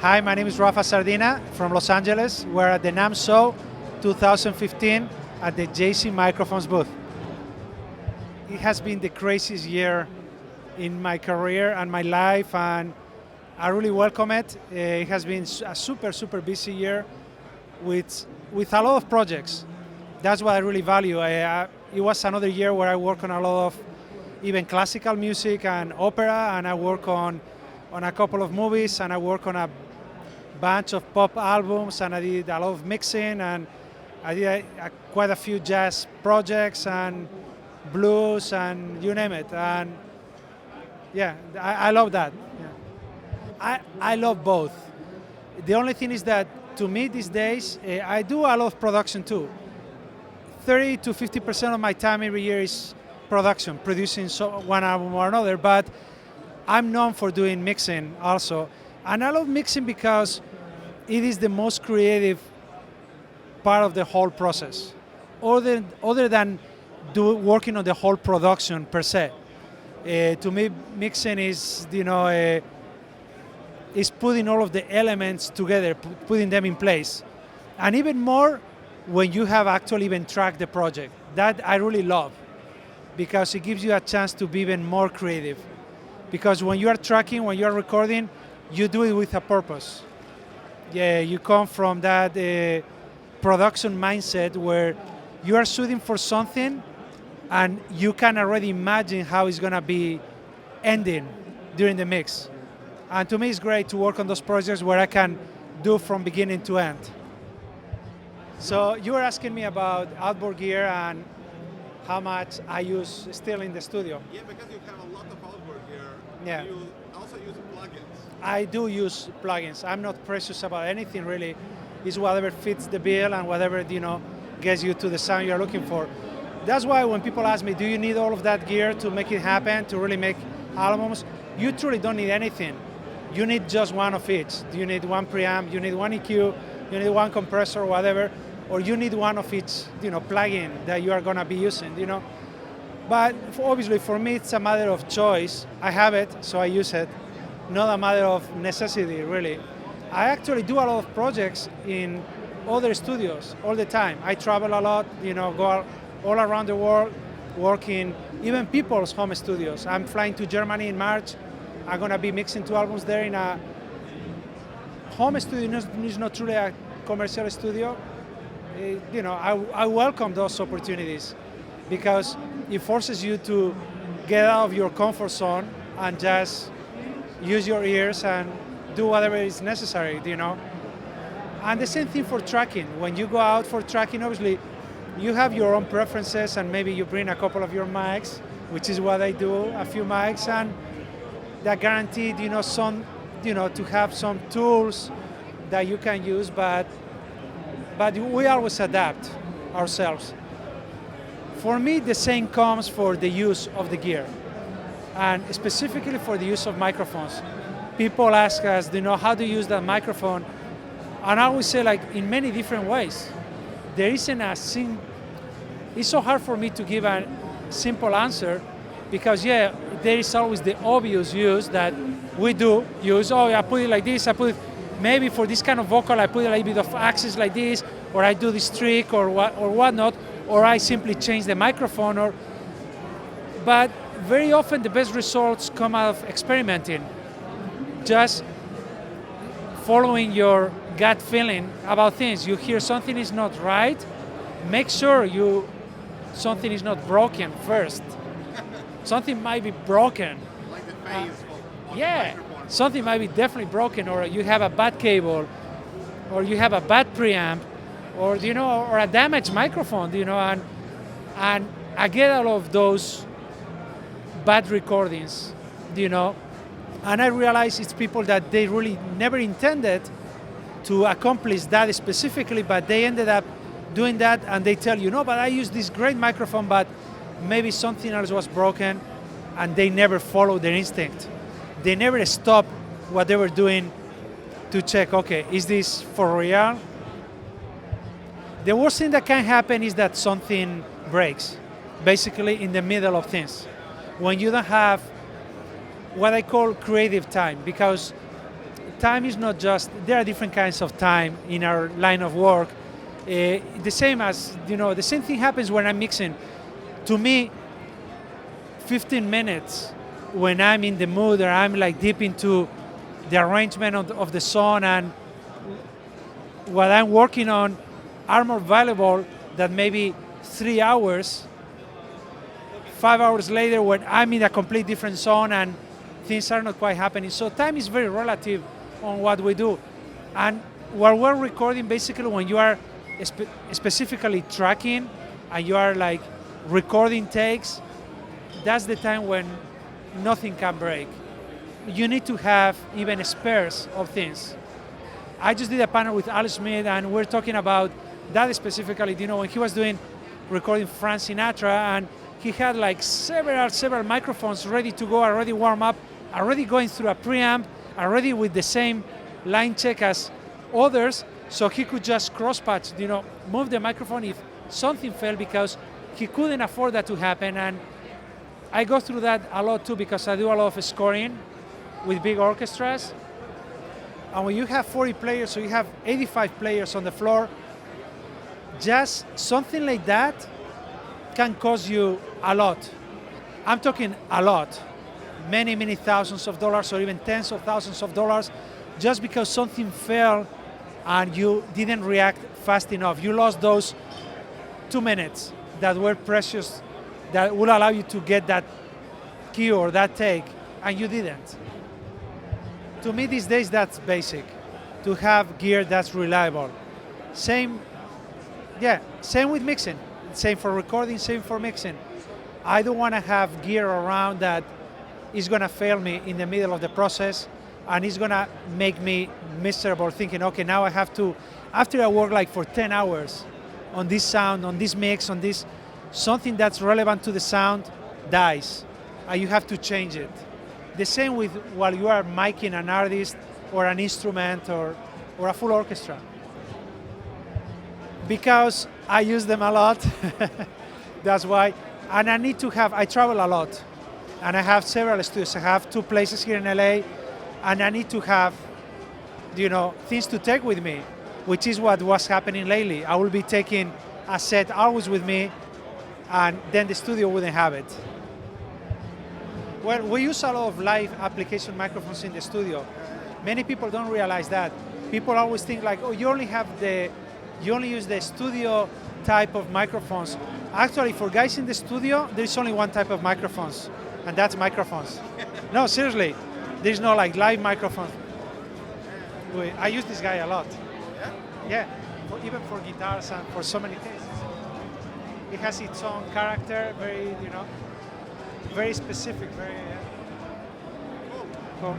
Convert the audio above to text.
Hi, my name is Rafa Sardina from Los Angeles. We're at the NAMM Show 2015 at the JC Microphones booth. It has been the craziest year in my career and my life, and I really welcome it. It has been a super busy year with a lot of projects. That's what I really value. It was another year where I work on a lot of even classical music and opera, and I work on a couple of movies, and I work on a bunch of pop albums, and I did a lot of mixing, and I did quite a few jazz projects and blues and you name it. And yeah, I love that. Yeah. I love both. The only thing is that to me these days, I do a lot of production too. 30 to 50% of my time every year is production, producing one album or another, but I'm known for doing mixing also. And I love mixing because it is the most creative part of the whole process, other than working on the whole production per se. To me, mixing is, is putting all of the elements together, putting them in place. And even more when you have actually even tracked the project. That I really love, because it gives you a chance to be even more creative. Because when you are tracking, when you are recording, you do it with a purpose. Yeah, you come from that production mindset where you are shooting for something and you can already imagine how it's gonna be ending during the mix. And to me, it's great to work on those projects where I can do from beginning to end. So you were asking me about outboard gear and how much I use still in the studio. Yeah, because you have a lot of outboard gear. Yeah. You also use plugins. I do use plugins. I'm not precious about anything really. It's whatever fits the bill and whatever gets you to the sound you're looking for. That's why when people ask me, do you need all of that gear to make it happen, to really make albums? You truly don't need anything. You need just one of each. You need one preamp, you need one EQ, you need one compressor, whatever, or you need one of each plugin that you are going to be using. But obviously for me it's a matter of choice. I have it, so I use it. Not a matter of necessity, really. I actually do a lot of projects in other studios all the time. I travel a lot, go all around the world, work in even people's home studios. I'm flying to Germany in March. I'm going to be mixing 2 albums there in a home studio. It's not truly a commercial studio. I welcome those opportunities because it forces you to get out of your comfort zone and just use your ears and do whatever is necessary, And the same thing for tracking. When you go out for tracking, obviously, you have your own preferences and maybe you bring a couple of your mics, which is what I do, a few mics, and that guaranteed, to have some tools that you can use, but we always adapt ourselves. For me, the same comes for the use of the gear, and specifically for the use of microphones. People ask us, how do you use that microphone? And I always say, in many different ways. There isn't it's so hard for me to give a simple answer because, there is always the obvious use that we do use. Oh, I put it like this, maybe for this kind of vocal, I put a little bit of axis like this, or I do this trick or whatnot, or I simply change the microphone. But very often the best results come out of experimenting. Just following your gut feeling about things. You hear something is not right, make sure something is not broken first. Something might be broken. Like the phase of the microphone. Something might be definitely broken, or you have a bad cable, or you have a bad preamp, or or a damaged microphone, and I get all of those bad recordings, and I realize it's people that they really never intended to accomplish that specifically, but they ended up doing that, and they tell you, no, but I used this great microphone, but maybe something else was broken, and they never followed their instinct. They never stopped what they were doing to check, okay, is this for real? The worst thing that can happen is that something breaks, basically in the middle of things. When you don't have what I call creative time, because time is not just, there are different kinds of time in our line of work. The same as, the same thing happens when I'm mixing. To me, 15 minutes when I'm in the mood or I'm like deep into the arrangement of the song and what I'm working on are more valuable than maybe 3 hours, 5 hours later when I'm in a complete different zone and things are not quite happening. So time is very relative on what we do. And while we're recording, basically when you are specifically tracking and you are like recording takes, that's the time when nothing can break. You need to have even spares of things. I just did a panel with Al Smith and we're talking about that specifically, when he was doing recording Frank Sinatra and he had like several microphones ready to go, already warm up, already going through a preamp, already with the same line check as others, so he could just cross-patch, move the microphone if something failed because he couldn't afford that to happen. And I go through that a lot too because I do a lot of scoring with big orchestras. And when you have 40 players, so you have 85 players on the floor, just something like that can cost you a lot. I'm talking a lot. Many thousands of dollars or even tens of thousands of dollars just because something fell and you didn't react fast enough. You lost those 2 minutes that were precious, that would allow you to get that cue or that take, and you didn't. To me these days that's basic, to have gear that's reliable. Same with mixing. Same for recording, same for mixing. I don't want to have gear around that is going to fail me in the middle of the process and it's going to make me miserable thinking, okay, now I have to, after I work like for 10 hours on this sound, on this mix, on this, something that's relevant to the sound dies and you have to change it. The same with while you are miking an artist or an instrument or a full orchestra. Because I use them a lot, that's why. And I travel a lot. And I have several studios. I have 2 places here in LA, and I need to have, things to take with me, which is what was happening lately. I will be taking a set always with me, and then the studio wouldn't have it. Well, we use a lot of live application microphones in the studio. Many people don't realize that. People always think like, oh, you only use the studio type of microphones. Actually, for guys in the studio, there's only one type of microphones, and that's microphones. No, seriously, there's no like live microphones. I use this guy a lot. Yeah, even for guitars and for so many things. It has its own character, very, very specific, very cool.